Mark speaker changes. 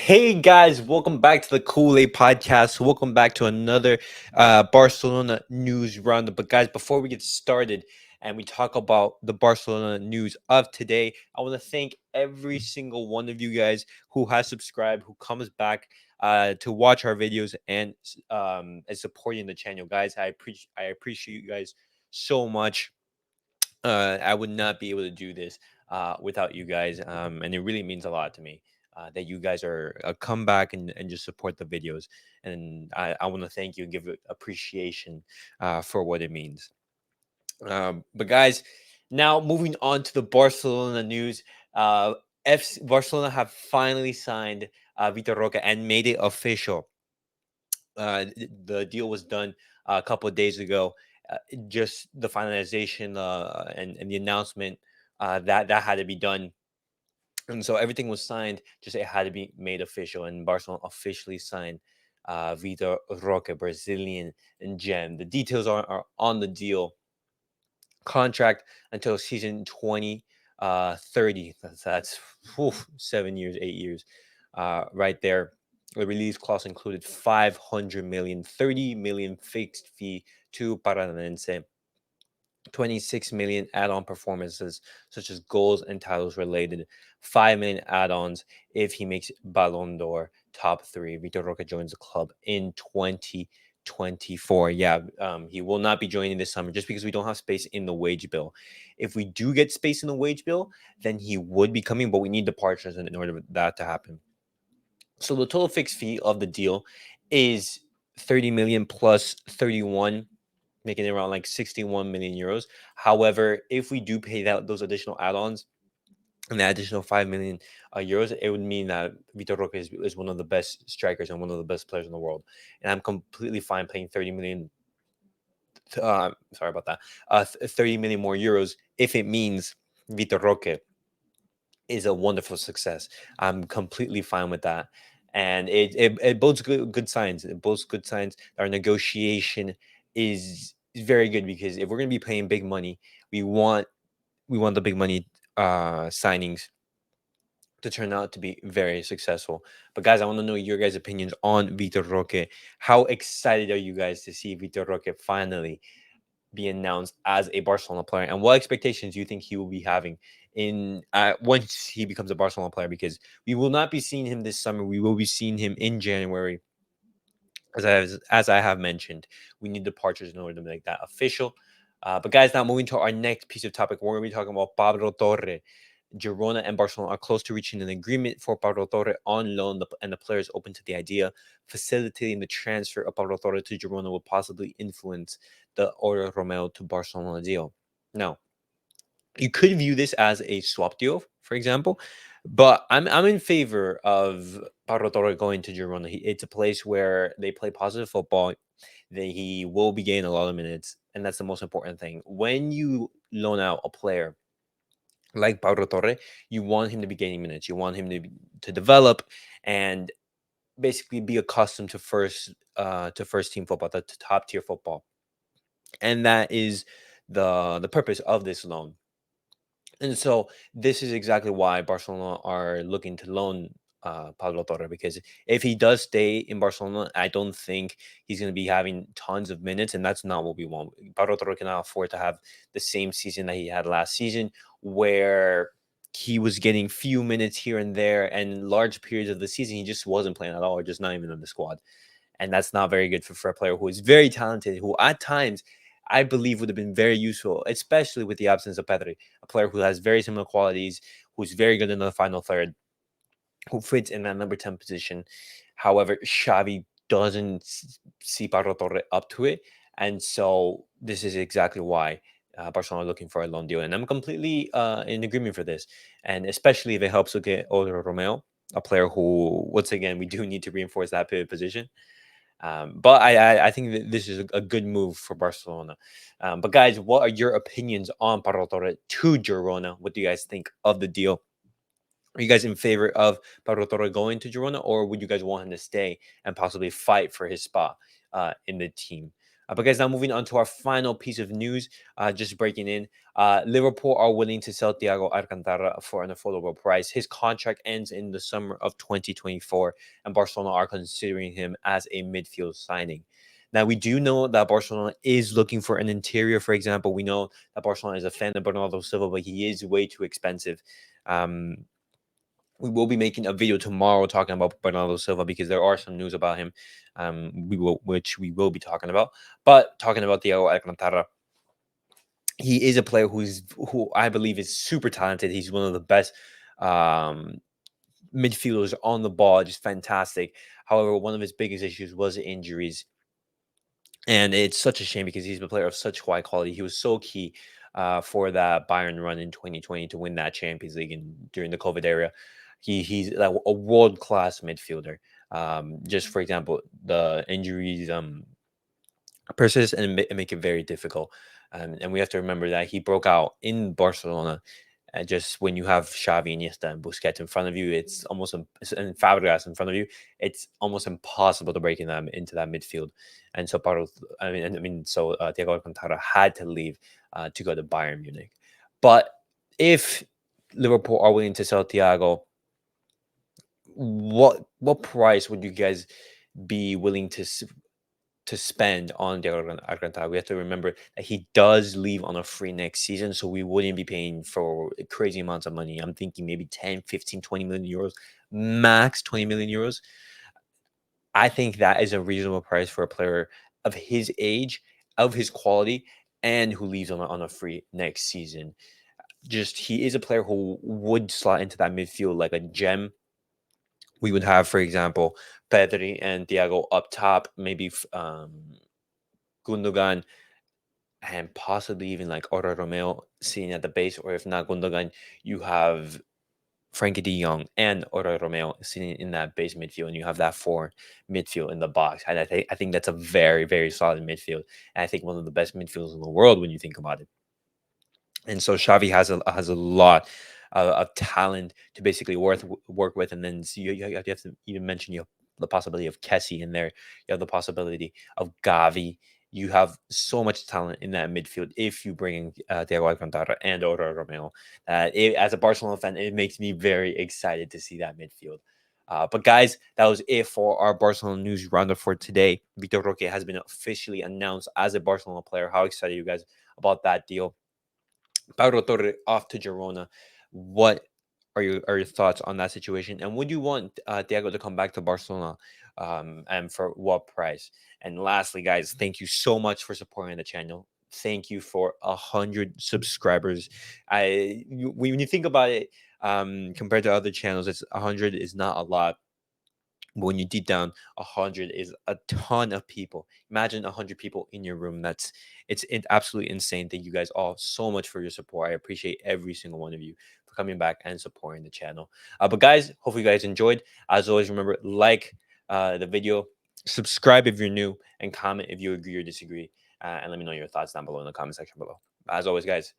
Speaker 1: Hey guys, welcome back to the Kool-Aid podcast. Welcome back to another Barcelona news roundup. But guys, before we get started and we talk about the Barcelona news of today, I want to thank every single one of you guys who has subscribed, who comes back to watch our videos and is supporting the channel. Guys, I appreciate you guys so much. I would not be able to do this without you guys, and it really means a lot to me that you guys are come back and just support the videos. And I want to thank you and give it appreciation for what it means. But guys, now moving on to the Barcelona news. Barcelona have finally signed Vitor Roque and made it official. The deal was done a couple of days ago. Just the finalization and the announcement that had to be done, and so everything was signed. Just it had to be made official, and Barcelona officially signed Vitor Roque, Brazilian and gem. The details are on the deal contract until season 2030. That's 7 years, 8 years, right there. The release clause included 500 million, 30 million fixed fee to Paranense, 26 million add-on performances such as goals and titles related, 5 million add-ons if he makes Ballon d'Or top three. Vitor Roque joins the club in 2024. Yeah, he will not be joining this summer just because we don't have space in the wage bill. If we do get space in the wage bill, then he would be coming, but we need departures in order for that to happen. So the total fixed fee of the deal is 30 million plus 31, making it around like 61 million euros. However, if we do pay those additional add-ons and the additional 5 million euros, it would mean that Vitor Roque is one of the best strikers and one of the best players in the world. And I'm completely fine paying 30 million. Sorry about that. 30 million more euros if it means Vitor Roque is a wonderful success. I'm completely fine with that. And it bodes good signs. It bodes good signs. Our negotiation is very good because if we're gonna be paying big money, we want the big money signings to turn out to be very successful. But guys, I want to know your guys' opinions on Vitor Roque. How excited are you guys to see Vitor Roque finally be announced as a Barcelona player, and what expectations do you think he will be having in once he becomes a Barcelona player? Because we will not be seeing him this summer. We will be seeing him in January. As I have mentioned, we need departures in order to make that official. But guys, now moving to our next piece of topic, we're going to be talking about Pablo Torre. Girona and Barcelona are close to reaching an agreement for Pablo Torre on loan, and the player is open to the idea. Facilitating the transfer of Pablo Torre to Girona will possibly influence the Oro Romeo to Barcelona deal. Now, you could view this as a swap deal, for example, but I'm in favor of Pablo Torre going to Girona. It's a place where they play positive football. He will be getting a lot of minutes, and that's the most important thing. When you loan out a player like Pablo Torre, you want him to be gaining minutes. You want him to develop and basically be accustomed to first team football, to top tier football, and that is the purpose of this loan. And so this is exactly why Barcelona are looking to loan Pablo Torre, because if he does stay in Barcelona, I don't think he's going to be having tons of minutes, and that's not what we want. Pablo Torre cannot afford to have the same season that he had last season, where he was getting few minutes here and there, and large periods of the season he just wasn't playing at all, or just not even in the squad. And that's not very good for a player who is very talented, who at times I believe would have been very useful, especially with the absence of Pedri, a player who has very similar qualities, who's very good in the final third, who fits in that number 10 position. However, Xavi doesn't see Pablo Torre up to it. And so this is exactly why Barcelona are looking for a loan deal. And I'm completely in agreement for this. And especially if it helps to get Oro Romeo, a player who, once again, we do need to reinforce that pivot position. But I think that this is a good move for Barcelona. But guys, what are your opinions on Pablo Torre to Girona? What do you guys think of the deal? Are you guys in favor of Pablo Torre going to Girona, or would you guys want him to stay and possibly fight for his spot in the team? But guys, now moving on to our final piece of news, just breaking in. Liverpool are willing to sell Thiago Alcantara for an affordable price. His contract ends in the summer of 2024, and Barcelona are considering him as a midfield signing. Now, we do know that Barcelona is looking for an interior, for example. We know that Barcelona is a fan of Bernardo Silva, but he is way too expensive. Um, we will be making a video tomorrow talking about Bernardo Silva because there are some news about him, which we will be talking about. But talking about Thiago Alcantara, he is a player who I believe is super talented. He's one of the best um, midfielders on the ball, just fantastic. However, one of his biggest issues was injuries, and it's such a shame because he's a player of such high quality. He was so key for that Bayern run in 2020 to win that Champions League and during the COVID era. He's like a world class midfielder. Just for example, the injuries persist and make it very difficult. And we have to remember that he broke out in Barcelona. Just when you have Xavi, Iniesta, and Busquets in front of you, it's almost and Fabregas in front of you. It's almost impossible to break in them into that midfield. And so Thiago Alcantara had to leave to go to Bayern Munich. But if Liverpool are willing to sell Thiago, what price would you guys be willing to spend on Thiago Alcantara? We have to remember that he does leave on a free next season, so we wouldn't be paying for crazy amounts of money. I'm thinking maybe 10, 15, 20 million euros, max 20 million euros. I think that is a reasonable price for a player of his age, of his quality, and who leaves on a free next season. Just he is a player who would slot into that midfield like a gem. We would have, for example, Pedri and Thiago up top, maybe Gundogan and possibly even like Ora Romeo sitting at the base, or if not Gundogan, you have Frankie De Jong and Ora Romeo sitting in that base midfield, and you have that four midfield in the box. And I think that's a very, very solid midfield, and I think one of the best midfields in the world when you think about it. And so Xavi has a lot of talent to basically work with, and then you have to even mention you have the possibility of Kessie in there. You have the possibility of Gavi. You have so much talent in that midfield if you bring in Thiago Alcantara and Ora Romeo. As a Barcelona fan, it makes me very excited to see that midfield. But guys, that was it for our Barcelona news roundup for today. Vitor Roque has been officially announced as a Barcelona player. How excited are you guys about that deal? Pablo Torre off to Girona. What are your thoughts on that situation? And would you want Thiago to come back to Barcelona? And for what price? And lastly, guys, thank you so much for supporting the channel. Thank you for 100 subscribers. When you think about it, compared to other channels, it's 100 is not a lot. But when you deep down, 100 is a ton of people. Imagine 100 people in your room. It's absolutely insane. Thank you guys all so much for your support. I appreciate every single one of you for coming back and supporting the channel. But guys, hopefully you guys enjoyed. As always, remember, like the video, subscribe if you're new, and comment if you agree or disagree. And let me know your thoughts down below in the comment section below. As always, guys,